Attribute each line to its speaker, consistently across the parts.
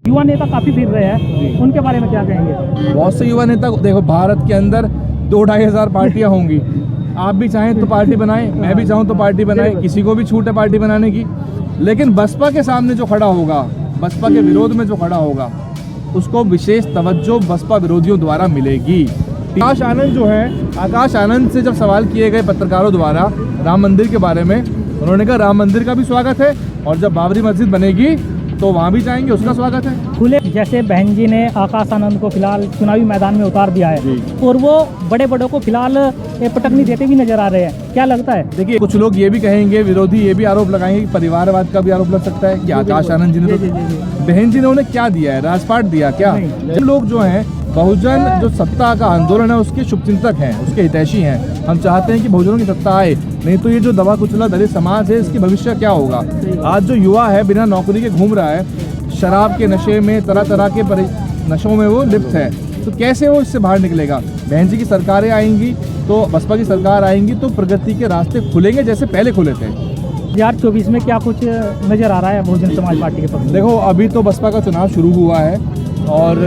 Speaker 1: युवा नेता काफी फिर रहे हैं, उनके बारे में क्या कहेंगे?
Speaker 2: बहुत से युवा नेता, देखो भारत के अंदर 2-2.5 हज़ार पार्टियां होंगी। आप भी चाहें तो पार्टी बनाएं, मैं भी चाहूं तो पार्टी बनाएं, किसी को भी छूट है पार्टी बनाने की। लेकिन बसपा के सामने जो खड़ा होगा, बसपा के विरोध में जो खड़ा होगा, उसको विशेष तवज्जो बसपा विरोधियों द्वारा मिलेगी। आकाश आनंद जो है, आकाश आनंद से जब सवाल किए गए पत्रकारों द्वारा राम मंदिर के बारे में, उन्होंने कहा राम मंदिर का भी स्वागत है और जब बाबरी मस्जिद बनेगी तो वहाँ भी जाएंगे, उसका स्वागत है।
Speaker 1: खुले जैसे बहन जी ने आकाश आनंद को फिलहाल चुनावी मैदान में उतार दिया है और वो बड़े बड़ों को फिलहाल पटकनी देते भी नजर आ रहे हैं, क्या लगता है? देखिए,
Speaker 2: कुछ लोग ये भी कहेंगे, विरोधी ये भी आरोप लगाएंगे कि परिवारवाद का भी आरोप लग सकता है कि आकाश आनंद जी ने बहन जी ने उन्हें क्या दिया है, राजपाट दिया क्या? जो लोग जो हैं बहुजन जो सत्ता का आंदोलन है उसके शुभचिंतक हैं, उसके हितैषी हैं। हम चाहते हैं कि बहुजनों की सत्ता आए, नहीं तो ये जो दबा कुचला दलित समाज है इसकी भविष्य क्या होगा? आज जो युवा है बिना नौकरी के घूम रहा है, शराब के नशे में, तरह तरह के नशों में वो लिप्त है, तो कैसे वो इससे बाहर निकलेगा? बहन जी की सरकारें आएंगी तो बसपा की सरकार आएंगी तो प्रगति के रास्ते खुलेंगे जैसे पहले खुले थे।
Speaker 1: 2024 में क्या कुछ नजर आ रहा है बहुजन समाज पार्टी के पक्ष?
Speaker 2: देखो, अभी तो बसपा का चुनाव शुरू हुआ है और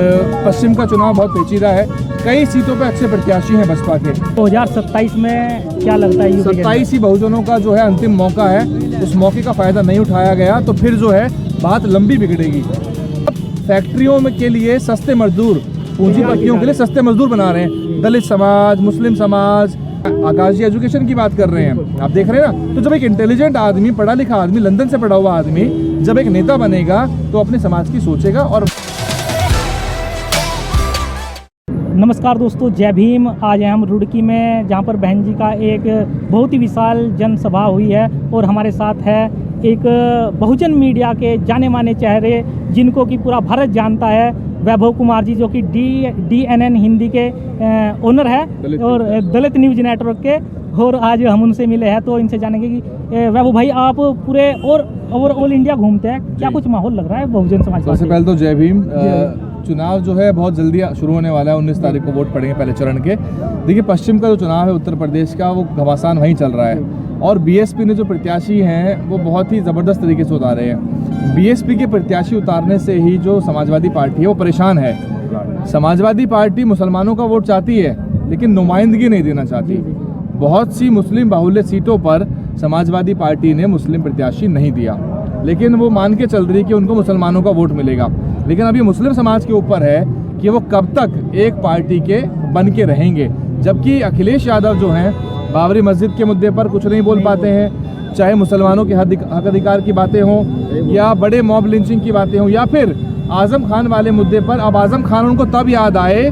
Speaker 2: पश्चिम का चुनाव बहुत पेचीदा है। कई सीटों पे अच्छे प्रत्याशी हैं बसपा के।
Speaker 1: 2027 में क्या लगता है?
Speaker 2: 27 ही बहुजनों का जो है अंतिम मौका है, उस मौके का फायदा नहीं उठाया गया तो फिर जो है बात लंबी बिगड़ेगी। फैक्ट्रियों में के लिए सस्ते मजदूर, पूंजीपतियों के लिए सस्ते मजदूर बना रहे हैं, दलित समाज, मुस्लिम समाज। आकाश जी एजुकेशन की बात कर रहे हैं, आप देख रहे हैं ना। तो जब एक इंटेलिजेंट आदमी, पढ़ा लिखा आदमी, लंदन से पढ़ा हुआ आदमी जब एक नेता बनेगा तो अपने समाज की सोचेगा। और
Speaker 1: नमस्कार दोस्तों, जय भीम। आज हम रुड़की में, जहां पर बहन जी का एक बहुत ही विशाल जनसभा हुई है और हमारे साथ है एक बहुजन मीडिया के जाने माने चेहरे जिनको कि पूरा भारत जानता है, वैभव कुमार जी, जो कि DNN हिंदी के ओनर है और दलित न्यूज नेटवर्क के। और आज हम उनसे मिले हैं तो इनसे जानेंगे कि वैभव भाई, आप पूरे और ऑल इंडिया घूमते हैं, क्या कुछ माहौल लग रहा है बहुजन समाज?
Speaker 2: सबसे पहले तो जय भीम। चुनाव जो है बहुत जल्दी शुरू होने वाला है, 19 तारीख को वोट पड़ेंगे पहले चरण के। देखिए, पश्चिम का जो चुनाव है उत्तर प्रदेश का, वो घमासान वहीं चल रहा है और BSP ने जो प्रत्याशी हैं वो बहुत ही ज़बरदस्त तरीके से उतारे हैं। BSP के प्रत्याशी उतारने से ही जो समाजवादी पार्टी है वो परेशान है। समाजवादी पार्टी मुसलमानों का वोट चाहती है लेकिन नुमाइंदगी नहीं देना चाहती। बहुत सी मुस्लिम बाहुल्य सीटों पर समाजवादी पार्टी ने मुस्लिम प्रत्याशी नहीं दिया, लेकिन वो मान के चल रही है कि उनको मुसलमानों का वोट मिलेगा। लेकिन अभी मुस्लिम समाज के ऊपर है कि वो कब तक एक पार्टी के बन के रहेंगे। जबकि अखिलेश यादव जो हैं बाबरी मस्जिद के मुद्दे पर कुछ नहीं बोल पाते हैं, चाहे मुसलमानों के हक अधिकार की बातें हों या बड़े मॉब लिंचिंग की बातें हों या फिर आजम खान वाले मुद्दे पर। अब आजम खान उनको तब याद आए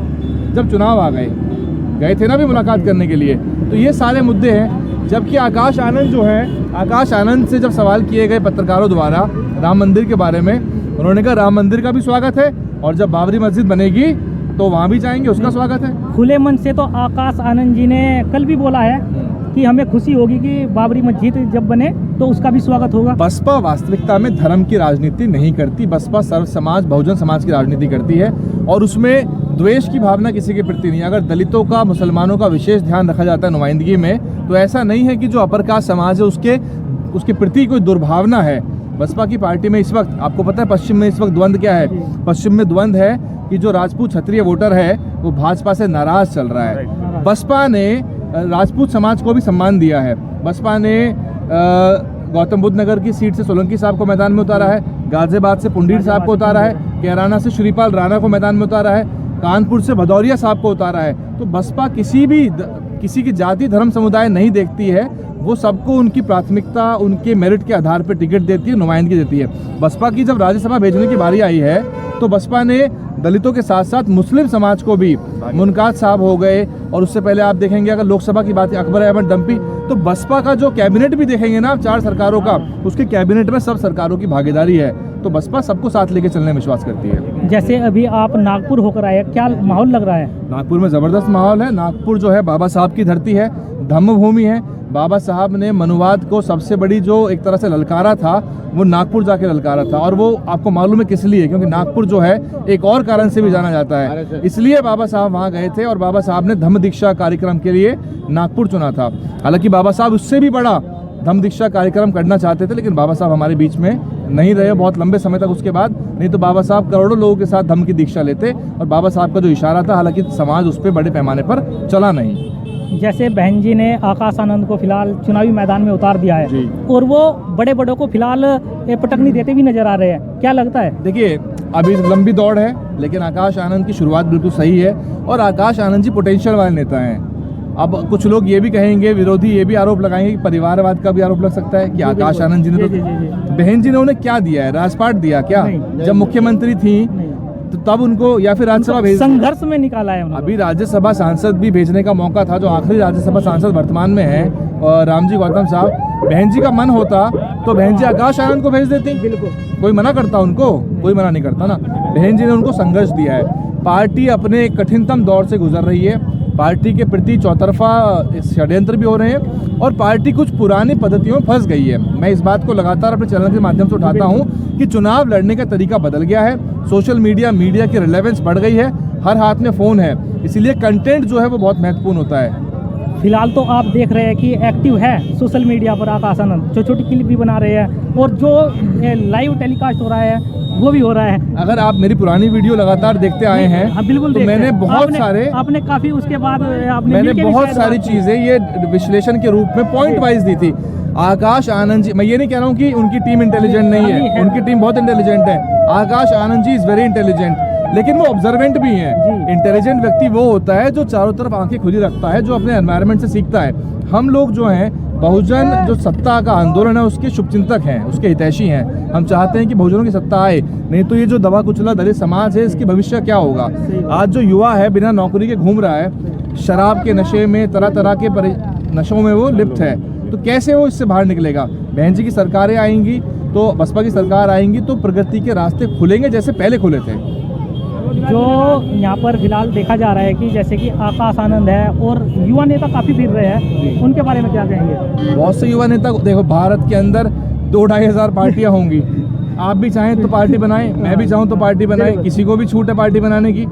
Speaker 2: जब चुनाव आ गए थे ना भी मुलाकात करने के लिए। तो ये सारे मुद्दे हैं। जबकि आकाश आनंद जो है, आकाश आनंद से जब सवाल किए गए पत्रकारों द्वारा राम मंदिर के बारे में, उन्होंने कहा राम मंदिर का भी स्वागत है और जब बाबरी मस्जिद बनेगी तो वहाँ भी जाएंगे, उसका स्वागत है।
Speaker 1: खुले मन से तो आकाश आनंद जी ने कल भी बोला है कि हमें खुशी होगी कि बाबरी मस्जिद जब बने तो उसका भी स्वागत होगा।
Speaker 2: बसपा वास्तविकता में धर्म की राजनीति नहीं करती, बसपा सर्व समाज, बहुजन समाज की राजनीति करती है और उसमें द्वेष की भावना किसी के प्रति नहीं। अगर दलितों का, मुसलमानों का विशेष ध्यान रखा जाता है नुमाइंदगी में, तो ऐसा नहीं है कि जो अपर कास्ट समाज है उसके प्रति कोई दुर्भावना है। बसपा की पार्टी में इस वक्त, आपको पता है पश्चिम में इस वक्त द्वंद क्या है? पश्चिम में द्वंद है कि जो राजपूत क्षत्रिय वोटर है वो भाजपा से नाराज चल रहा है। बसपा ने राजपूत समाज को भी सम्मान दिया है। बसपा ने गौतम बुद्ध नगर की सीट से सोलंकी साहब को मैदान में उतारा है, गाजियाबाद से पुंडीर साहब को उतारा है, कैराना से श्रीपाल राणा को मैदान में उतारा है, कानपुर से भदौरिया साहब को उतारा है। तो बसपा किसी की जाति धर्म समुदाय नहीं देखती है, वो सबको उनकी प्राथमिकता, उनके मेरिट के आधार पर टिकट देती है, नुमाइंदगी देती है। बसपा की जब राज्यसभा भेजने की बारी आई है तो बसपा ने दलितों के साथ साथ मुस्लिम समाज को भी, मुनकात साहब हो गए और उससे पहले आप देखेंगे अगर लोकसभा की बात है अकबर अहमद डंपी, तो बसपा का जो कैबिनेट भी देखेंगे ना 4 सरकारों का, उसके कैबिनेट में सब सरकारों की भागीदारी है। तो बसपा सबको साथ लेके चलने में विश्वास करती है।
Speaker 1: जैसे अभी आप नागपुर होकर आए, क्या माहौल लग रहा है?
Speaker 2: नागपुर में ज़बरदस्त माहौल है। नागपुर जो है बाबा साहब की धरती है, धम्म भूमि है। बाबा साहब ने मनुवाद को सबसे बड़ी जो एक तरह से ललकारा था वो नागपुर जाके ललकारा था, और वो आपको मालूम है किस लिए? क्योंकि नागपुर जो है एक और कारण से भी जाना जाता है, इसलिए बाबा साहब वहाँ गए थे और बाबा साहब ने धम्म दीक्षा कार्यक्रम के लिए नागपुर चुना था। हालांकि बाबा साहब उससे भी बड़ा धम्म दीक्षा कार्यक्रम करना चाहते थे, लेकिन बाबा साहब हमारे बीच में नहीं रहे बहुत लंबे समय तक उसके बाद, नहीं तो बाबा साहब करोड़ों लोगों के साथ धम्म की दीक्षा लेते और बाबा साहब का जो इशारा था, हालांकि समाज उस पर बड़े पैमाने पर चला नहीं।
Speaker 1: जैसे बहन जी ने आकाश आनंद को फिलहाल चुनावी मैदान में उतार दिया है
Speaker 2: जी।
Speaker 1: और वो बड़े बड़ों को फिलहाल पटकनी देते भी नजर आ रहे हैं, क्या लगता है?
Speaker 2: देखिए अभी लंबी दौड़ है, लेकिन आकाश आनंद की शुरुआत बिल्कुल सही है और आकाश आनंद जी पोटेंशियल वाले नेता हैं। अब कुछ लोग ये भी कहेंगे, विरोधी ये भी आरोप लगाएंगे कि परिवारवाद का भी आरोप लग सकता है कि आकाश आनंद जी ने तो बहन जी ने उन्हें क्या दिया है, राजपाट दिया क्या? जब मुख्यमंत्री थी तो तब उनको या फिर राज्यसभा भेज,
Speaker 1: संघर्ष में निकाला है उन्होंने।
Speaker 2: अभी राज्यसभा सांसद भी भेजने का मौका था, जो आखिरी राज्यसभा सांसद वर्तमान में है और रामजी गौतम साहब। बहन जी का मन होता तो बहन जी आकाश आनंद को भेज देती, बिल्कुल कोई मना करता उनको? कोई मना नहीं करता ना। बहन जी ने उनको संघर्ष दिया है। पार्टी अपने कठिनतम दौर से गुजर रही है, पार्टी के प्रति चौतरफा षड्यंत्र भी हो रहे हैं और पार्टी कुछ पुरानी पद्धतियों में फंस गई है। मैं इस बात को लगातार अपने चैनल के माध्यम से उठाता हूं कि चुनाव लड़ने का तरीका बदल गया है, सोशल मीडिया की रिलेवेंस बढ़ गई है, हर हाथ में फ़ोन है, इसीलिए कंटेंट जो है वो बहुत महत्वपूर्ण होता है।
Speaker 1: फिलहाल तो आप देख रहे हैं कि एक्टिव है सोशल मीडिया पर आकाश आनंद, छोटी छोटी क्लिप भी बना रहे हैं और जो लाइव टेलीकास्ट हो रहा है वो भी हो रहा है।
Speaker 2: अगर आप मेरी पुरानी वीडियो लगातार देखते आए हैं,
Speaker 1: हाँ, बिल्कुल
Speaker 2: तो मैंने बहुत सारे
Speaker 1: आपने काफी उसके बाद
Speaker 2: मैंने बहुत सारी चीजें ये विश्लेषण के रूप में पॉइंट वाइज दी थी। आकाश आनंद जी, मैं ये नहीं कह रहा हूँ कि उनकी टीम इंटेलिजेंट नहीं है, उनकी टीम बहुत इंटेलिजेंट है। Akash Anand ji is very intelligent, लेकिन वो ऑब्जर्वेंट भी हैं। इंटेलिजेंट व्यक्ति वो होता है जो चारों तरफ आंखें खुली रखता है, जो अपने एनवायरनमेंट से सीखता है। हम लोग जो हैं बहुजन जो सत्ता का आंदोलन है उसके शुभचिंतक हैं, उसके हितैषी हैं। हम चाहते हैं कि बहुजनों की सत्ता आए, नहीं तो ये जो दबा कुचला दलित समाज है इसके भविष्य क्या होगा। आज जो युवा है बिना नौकरी के घूम रहा है, शराब के नशे में, तरह तरह के नशों में वो लिप्त है, तो कैसे वो इससे बाहर निकलेगा? बहन जी की सरकारें आएंगी तो बसपा की सरकार आएंगी तो प्रगति के रास्ते खुलेंगे जैसे पहले खुले थे।
Speaker 1: जो यहाँ पर फिलहाल देखा जा रहा है कि जैसे कि आकाश आनंद है और युवा नेता काफ़ी फिर रहे हैं, उनके बारे में क्या कहेंगे?
Speaker 2: बहुत से युवा नेता, देखो भारत के अंदर 2-2.5 हज़ार पार्टियाँ होंगी। आप भी चाहें तो पार्टी बनाएं, मैं भी चाहूँ तो पार्टी बनाएं, किसी को भी छूट है पार्टी बनाने की।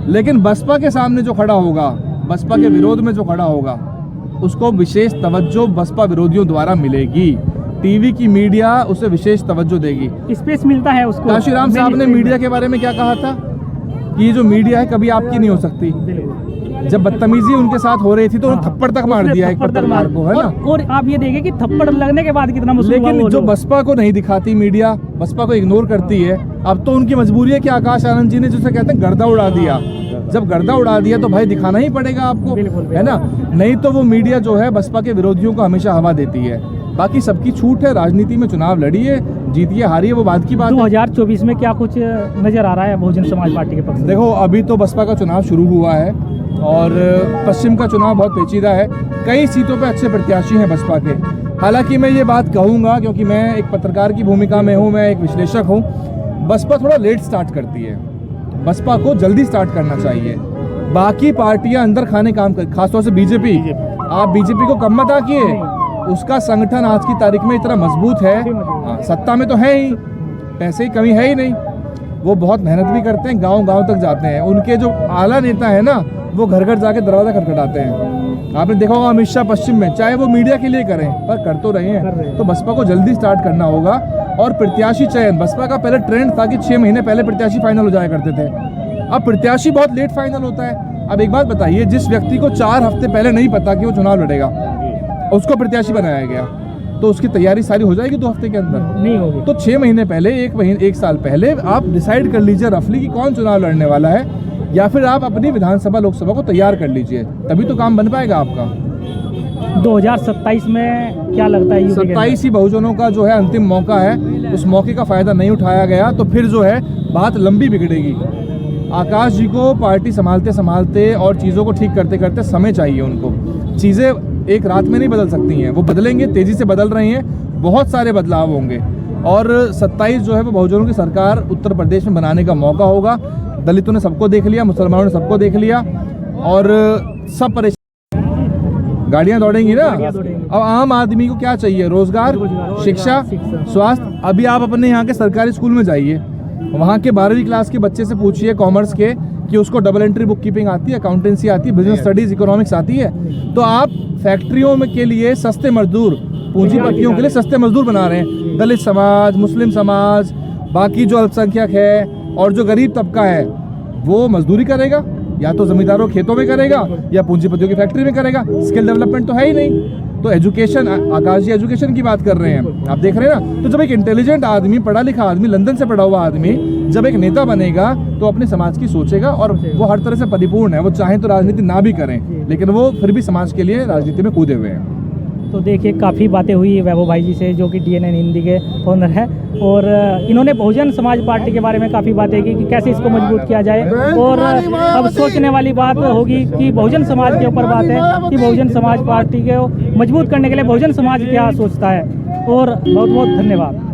Speaker 2: लेकिन बसपा के सामने जो खड़ा होगा, बसपा के विरोध में जो खड़ा होगा, उसको विशेष तवज्जो बसपा विरोधियों द्वारा मिलेगी। टीवी की मीडिया उसे विशेष तवज्जो देगी,
Speaker 1: स्पेस मिलता है उसको।
Speaker 2: काशीराम साहब ने मीडिया के बारे में क्या कहा था कि ये जो मीडिया है कभी आपकी नहीं हो सकती। जब बदतमीजी उनके साथ हो रही थी तो उन्होंने थप्पड़ तक मार दिया एक पत्रकार को, है ना।
Speaker 1: और आप ये देखें कि थप्पड़ लगने के बाद कितना मुश्किल।
Speaker 2: लेकिन जो बसपा को नहीं दिखाती मीडिया, बसपा को इग्नोर करती है, अब तो उनकी मजबूरी है कि आकाश आनंद जी ने जिसे कहते हैं गर्दा उड़ा दिया। जब गर्दा उड़ा दिया तो भाई दिखाना ही पड़ेगा आपको, है ना। नहीं तो वो मीडिया जो है बसपा के विरोधियों को हमेशा हवा देती है। बाकी सबकी छूट है, राजनीति में चुनाव लड़िए, जीतिए हारिए वो बात की बात है।
Speaker 1: 2024 में क्या कुछ नजर आ रहा है बहुजन समाज पार्टी के पक्ष से?
Speaker 2: देखो अभी तो बसपा का चुनाव शुरू हुआ है और पश्चिम का चुनाव बहुत पेचीदा है। कई सीटों पे अच्छे प्रत्याशी हैं बसपा के। हालांकि मैं ये बात कहूँगा क्योंकि मैं एक पत्रकार की भूमिका में हूँ, मैं एक विश्लेषक हूँ, बसपा थोड़ा लेट स्टार्ट करती है। बसपा को जल्दी स्टार्ट करना चाहिए। बाकी पार्टियां अंदर खाने काम कर, खासतौर से बीजेपी। आप बीजेपी को कम मत आकिए, उसका संगठन आज की तारीख में इतना मजबूत है। हाँ, सत्ता में तो है ही, पैसे की कमी है ही नहीं। वो बहुत मेहनत भी करते हैं, गांव-गांव तक जाते हैं। उनके जो आला नेता है ना, वो घर घर जाके दरवाजा खटखटाते हैं। आपने देखा होगा अमित शाह पश्चिम में, चाहे वो मीडिया के लिए करें पर कर तो रहे हैं। तो बसपा को जल्दी स्टार्ट करना होगा। और प्रत्याशी चयन, बसपा का पहले ट्रेंड था कि 6 महीने पहले प्रत्याशी फाइनल हो जाया करते थे। अब प्रत्याशी बहुत लेट फाइनल होता है। अब एक बात बताइए, जिस व्यक्ति को 4 हफ्ते पहले नहीं पता कि वो चुनाव लड़ेगा, उसको प्रत्याशी बनाया गया, तो उसकी तैयारी सारी हो जाएगी 2 हफ्ते के अंदर?
Speaker 1: नहीं होगी।
Speaker 2: तो 6 महीने पहले, 1 साल पहले आप डिसाइड कर लीजिए रफली कि कौन चुनाव लड़ने वाला है, या फिर आप अपनी विधानसभा लोकसभा को तैयार कर लीजिए, तभी तो काम बन पाएगा आपका।
Speaker 1: 2027 में क्या लगता है?
Speaker 2: 27 ही बहुजनों का जो है अंतिम मौका है। उस मौके का फायदा नहीं उठाया गया तो फिर जो है बात लंबी बिगड़ेगी। आकाश जी को पार्टी संभालते संभालते और चीज़ों को ठीक करते करते समय चाहिए उनको। चीज़ें एक रात में नहीं बदल सकती हैं, वो बदलेंगे, तेज़ी से बदल रही हैं, बहुत सारे बदलाव होंगे। और 27 जो है वो बहुजनों की सरकार उत्तर प्रदेश में बनाने का मौका होगा। दलितों ने सबको देख लिया, मुसलमानों ने सबको देख लिया और सब परेशान, गाड़ियाँ दौड़ेंगी ना। अब आम आदमी को क्या चाहिए? रोजगार, शिक्षा, स्वास्थ्य। अभी आप अपने यहाँ के सरकारी स्कूल में जाइए, वहाँ के 12वीं क्लास के बच्चे से पूछिए कॉमर्स के कि उसको डबल एंट्री बुक कीपिंग आती है, अकाउंटेंसी आती है, बिजनेस स्टडीज, इकोनॉमिक्स आती है। तो आप फैक्ट्रियों में के लिए सस्ते मजदूर पूंजीपतियों के लिए सस्ते मजदूर बना रहे हैं। दलित समाज, मुस्लिम समाज, बाकी जो अल्पसंख्यक है और जो गरीब तबका है वो मजदूरी करेगा, या तो जमींदारों खेतों में करेगा या पूंजीपतियों की फैक्ट्री में करेगा। स्किल डेवलपमेंट तो है ही नहीं। तो एजुकेशन, आकाश जी एजुकेशन की बात कर रहे हैं, आप देख रहे हैं ना। तो जब एक इंटेलिजेंट आदमी, पढ़ा लिखा आदमी, लंदन से पढ़ा हुआ आदमी जब एक नेता बनेगा तो अपने समाज की सोचेगा, और वो हर तरह से परिपूर्ण है। वो चाहें तो राजनीति ना भी करें, लेकिन वो फिर भी समाज के लिए राजनीति में कूदे हुए हैं।
Speaker 1: तो देखिए काफ़ी बातें हुई वैभव भाई जी से, जो कि DNN हिंदी के ओनर है, और इन्होंने बहुजन समाज पार्टी के बारे में काफ़ी बातें की कि कैसे इसको मजबूत किया जाए। और अब सोचने वाली बात होगी कि बहुजन समाज के ऊपर बात है कि बहुजन समाज पार्टी को मजबूत करने के लिए बहुजन समाज क्या सोचता है। और बहुत बहुत धन्यवाद।